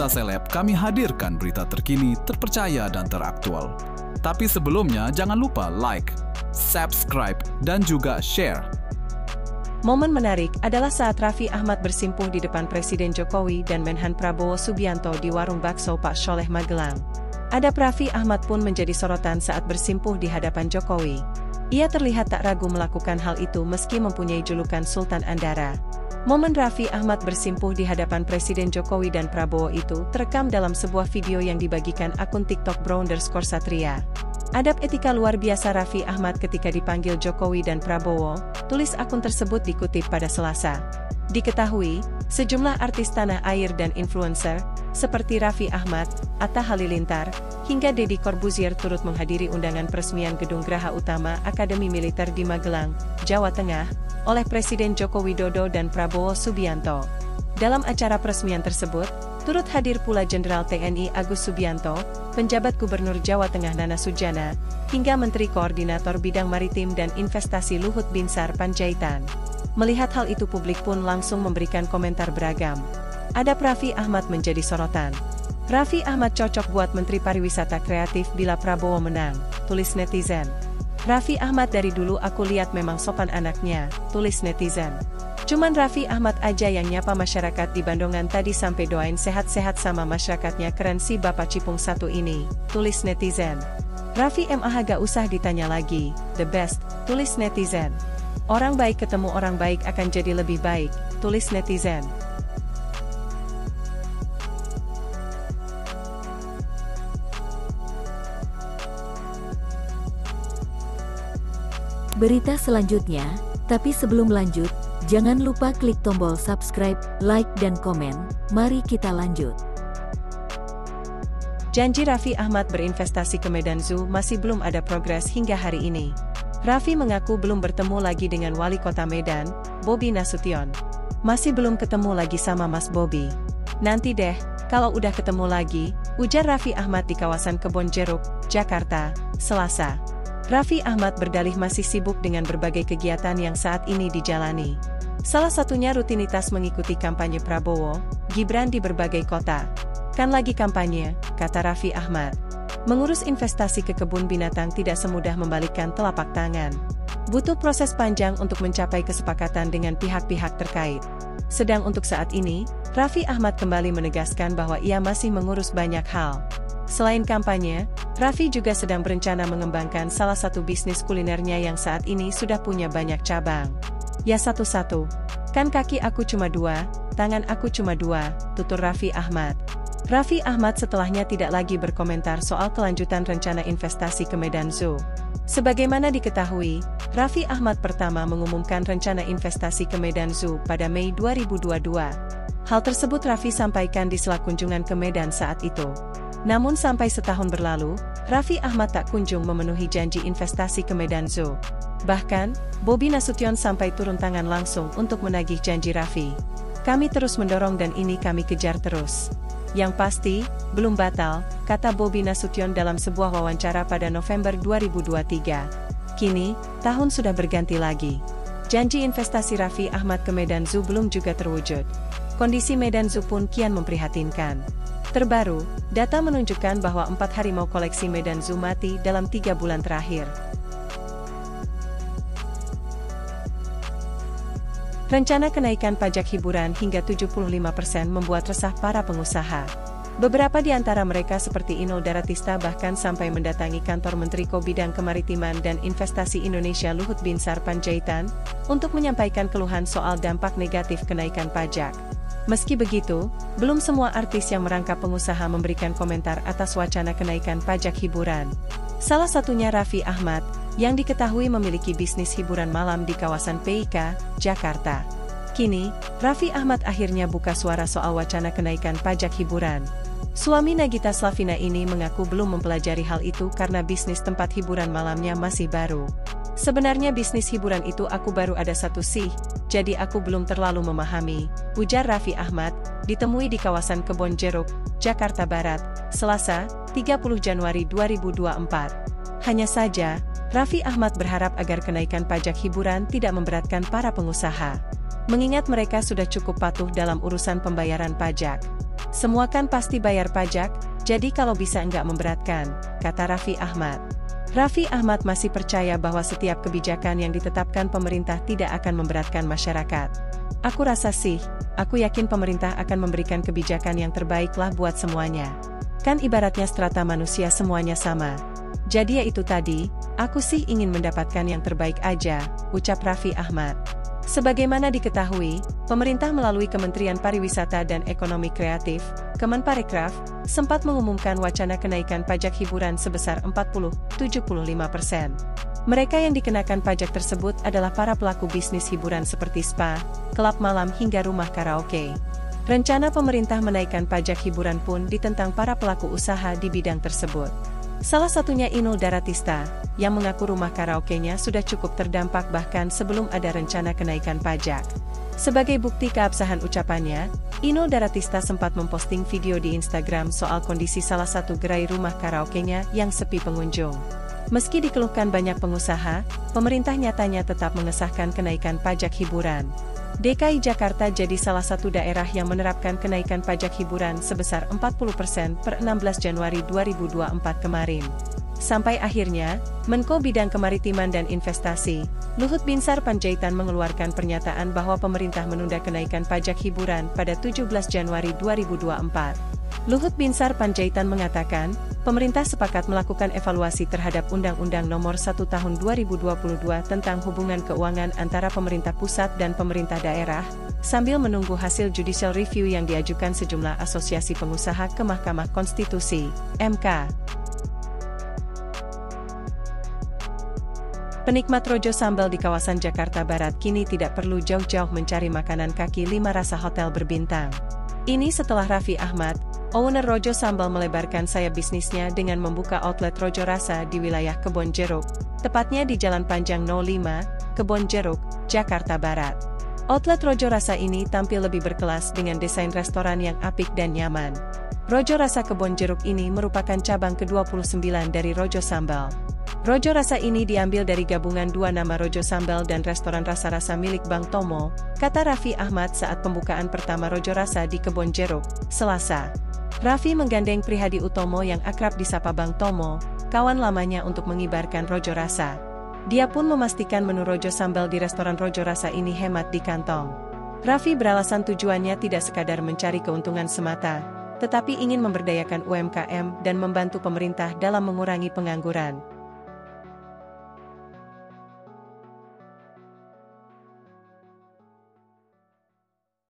Berita Seleb kami hadirkan berita terkini, terpercaya, dan teraktual. Tapi sebelumnya jangan lupa like, subscribe, dan juga share. Momen menarik adalah saat Raffi Ahmad bersimpuh di depan Presiden Jokowi dan Menhan Prabowo Subianto di warung bakso Pak Sholeh Magelang. Adab Raffi Ahmad pun menjadi sorotan saat bersimpuh di hadapan Jokowi. Ia terlihat tak ragu melakukan hal itu meski mempunyai julukan Sultan Andara. Momen Raffi Ahmad bersimpuh di hadapan Presiden Jokowi dan Prabowo itu terekam dalam sebuah video yang dibagikan akun TikTok _Satria. Adab etika luar biasa Raffi Ahmad ketika dipanggil Jokowi dan Prabowo, tulis akun tersebut dikutip pada Selasa. Diketahui, sejumlah artis tanah air dan influencer, seperti Raffi Ahmad, Atta Halilintar, hingga Deddy Corbuzier turut menghadiri undangan peresmian Gedung Geraha Utama Akademi Militer di Magelang, Jawa Tengah, oleh Presiden Joko Widodo dan Prabowo Subianto. Dalam acara peresmian tersebut, turut hadir pula Jenderal TNI Agus Subianto, penjabat Gubernur Jawa Tengah Nana Sujana, hingga Menteri Koordinator Bidang Maritim dan Investasi Luhut Binsar Panjaitan. Melihat hal itu publik pun langsung memberikan komentar beragam. Adab Raffi Ahmad menjadi sorotan. Raffi Ahmad cocok buat Menteri Pariwisata Kreatif bila Prabowo menang, tulis netizen. Raffi Ahmad dari dulu aku lihat memang sopan anaknya, tulis netizen. Cuman Raffi Ahmad aja yang nyapa masyarakat di Bandongan tadi sampai doain sehat-sehat sama masyarakatnya, keren si Bapak Cipung satu ini, tulis netizen. Raffi MAH gak usah ditanya lagi, the best, tulis netizen. Orang baik ketemu orang baik akan jadi lebih baik, tulis netizen. Berita selanjutnya, tapi sebelum lanjut, jangan lupa klik tombol subscribe, like, dan komen. Mari kita lanjut. Janji Raffi Ahmad berinvestasi ke Medan Zoo masih belum ada progres hingga hari ini. Raffi mengaku belum bertemu lagi dengan Wali Kota Medan, Bobi Nasution. Masih belum ketemu lagi sama Mas Bobi. Nanti deh, kalau udah ketemu lagi, ujar Raffi Ahmad di kawasan Kebon Jeruk, Jakarta, Selasa. Raffi Ahmad berdalih masih sibuk dengan berbagai kegiatan yang saat ini dijalani. Salah satunya rutinitas mengikuti kampanye Prabowo, Gibran di berbagai kota. Kan lagi kampanye, kata Raffi Ahmad. Mengurus investasi ke kebun binatang tidak semudah membalikkan telapak tangan. Butuh proses panjang untuk mencapai kesepakatan dengan pihak-pihak terkait. Sedang untuk saat ini, Raffi Ahmad kembali menegaskan bahwa ia masih mengurus banyak hal. Selain kampanye, Raffi juga sedang berencana mengembangkan salah satu bisnis kulinernya yang saat ini sudah punya banyak cabang. Ya satu-satu. Kan kaki aku cuma dua, tangan aku cuma dua, tutur Raffi Ahmad. Raffi Ahmad setelahnya tidak lagi berkomentar soal kelanjutan rencana investasi ke Medan Zoo. Sebagaimana diketahui, Raffi Ahmad pertama mengumumkan rencana investasi ke Medan Zoo pada Mei 2022. Hal tersebut Raffi sampaikan di sela kunjungan ke Medan saat itu. Namun sampai setahun berlalu, Raffi Ahmad tak kunjung memenuhi janji investasi ke Medan Zoo. Bahkan, Bobi Nasution sampai turun tangan langsung untuk menagih janji Raffi. Kami terus mendorong dan ini kami kejar terus. Yang pasti, belum batal, kata Bobi Nasution dalam sebuah wawancara pada November 2023. Kini, tahun sudah berganti lagi. Janji investasi Raffi Ahmad ke Medan Zoo belum juga terwujud. Kondisi Medan Zoo pun kian memprihatinkan. Terbaru, data menunjukkan bahwa 4 harimau koleksi Medan Zoo mati dalam 3 bulan terakhir. Rencana kenaikan pajak hiburan hingga 75% membuat resah para pengusaha. Beberapa di antara mereka seperti Inul Daratista bahkan sampai mendatangi kantor Menteri Bidang Kemaritiman dan Investasi Indonesia Luhut Binsar Panjaitan untuk menyampaikan keluhan soal dampak negatif kenaikan pajak. Meski begitu, belum semua artis yang merangkap pengusaha memberikan komentar atas wacana kenaikan pajak hiburan. Salah satunya Raffi Ahmad, yang diketahui memiliki bisnis hiburan malam di kawasan PIK, Jakarta. Kini, Raffi Ahmad akhirnya buka suara soal wacana kenaikan pajak hiburan. Suami Nagita Slavina ini mengaku belum mempelajari hal itu karena bisnis tempat hiburan malamnya masih baru. Sebenarnya bisnis hiburan itu aku baru ada satu sih, jadi aku belum terlalu memahami, ujar Raffi Ahmad, ditemui di kawasan Kebon Jeruk, Jakarta Barat, Selasa, 30 Januari 2024. Hanya saja, Raffi Ahmad berharap agar kenaikan pajak hiburan tidak memberatkan para pengusaha. Mengingat mereka sudah cukup patuh dalam urusan pembayaran pajak. Semua kan pasti bayar pajak, jadi kalau bisa enggak memberatkan, kata Raffi Ahmad. Raffi Ahmad masih percaya bahwa setiap kebijakan yang ditetapkan pemerintah tidak akan memberatkan masyarakat. Aku rasa sih, aku yakin pemerintah akan memberikan kebijakan yang terbaik lah buat semuanya. Kan ibaratnya strata manusia semuanya sama. Jadi ya itu tadi, aku sih ingin mendapatkan yang terbaik aja, ucap Raffi Ahmad. Sebagaimana diketahui, pemerintah melalui Kementerian Pariwisata dan Ekonomi Kreatif, Kemenparekraf, sempat mengumumkan wacana kenaikan pajak hiburan sebesar 40-75%. Mereka yang dikenakan pajak tersebut adalah para pelaku bisnis hiburan seperti spa, klub malam hingga rumah karaoke. Rencana pemerintah menaikkan pajak hiburan pun ditentang para pelaku usaha di bidang tersebut. Salah satunya Inul Daratista, yang mengaku rumah karaoke-nya sudah cukup terdampak bahkan sebelum ada rencana kenaikan pajak. Sebagai bukti keabsahan ucapannya, Inul Daratista sempat memposting video di Instagram soal kondisi salah satu gerai rumah karaoke-nya yang sepi pengunjung. Meski dikeluhkan banyak pengusaha, pemerintah nyatanya tetap mengesahkan kenaikan pajak hiburan. DKI Jakarta jadi salah satu daerah yang menerapkan kenaikan pajak hiburan sebesar 40% per 16 Januari 2024 kemarin. Sampai akhirnya, Menko Bidang Kemaritiman dan Investasi, Luhut Binsar Panjaitan mengeluarkan pernyataan bahwa pemerintah menunda kenaikan pajak hiburan pada 17 Januari 2024. Luhut Binsar Panjaitan mengatakan, pemerintah sepakat melakukan evaluasi terhadap Undang-Undang Nomor 1 Tahun 2022 tentang hubungan keuangan antara pemerintah pusat dan pemerintah daerah, sambil menunggu hasil judicial review yang diajukan sejumlah asosiasi pengusaha ke Mahkamah Konstitusi, MK. Penikmat rojo sambal di kawasan Jakarta Barat kini tidak perlu jauh-jauh mencari makanan kaki lima rasa hotel berbintang. Ini setelah Raffi Ahmad, owner Rojo Sambal melebarkan sayap bisnisnya dengan membuka outlet Rojo Rasa di wilayah Kebon Jeruk, tepatnya di Jalan Panjang 05, Kebon Jeruk, Jakarta Barat. Outlet Rojo Rasa ini tampil lebih berkelas dengan desain restoran yang apik dan nyaman. Rojo Rasa Kebon Jeruk ini merupakan cabang ke-29 dari Rojo Sambal. Rojo Rasa ini diambil dari gabungan dua nama Rojo Sambal dan restoran rasa-rasa milik Bang Tomo, kata Raffi Ahmad saat pembukaan pertama Rojo Rasa di Kebon Jeruk, Selasa. Raffi menggandeng Prihadi Utomo yang akrab disapa Bang Tomo, kawan lamanya untuk mengibarkan Rojo Rasa. Dia pun memastikan menu Rojo Sambal di restoran Rojo Rasa ini hemat di kantong. Raffi beralasan tujuannya tidak sekadar mencari keuntungan semata, tetapi ingin memberdayakan UMKM dan membantu pemerintah dalam mengurangi pengangguran.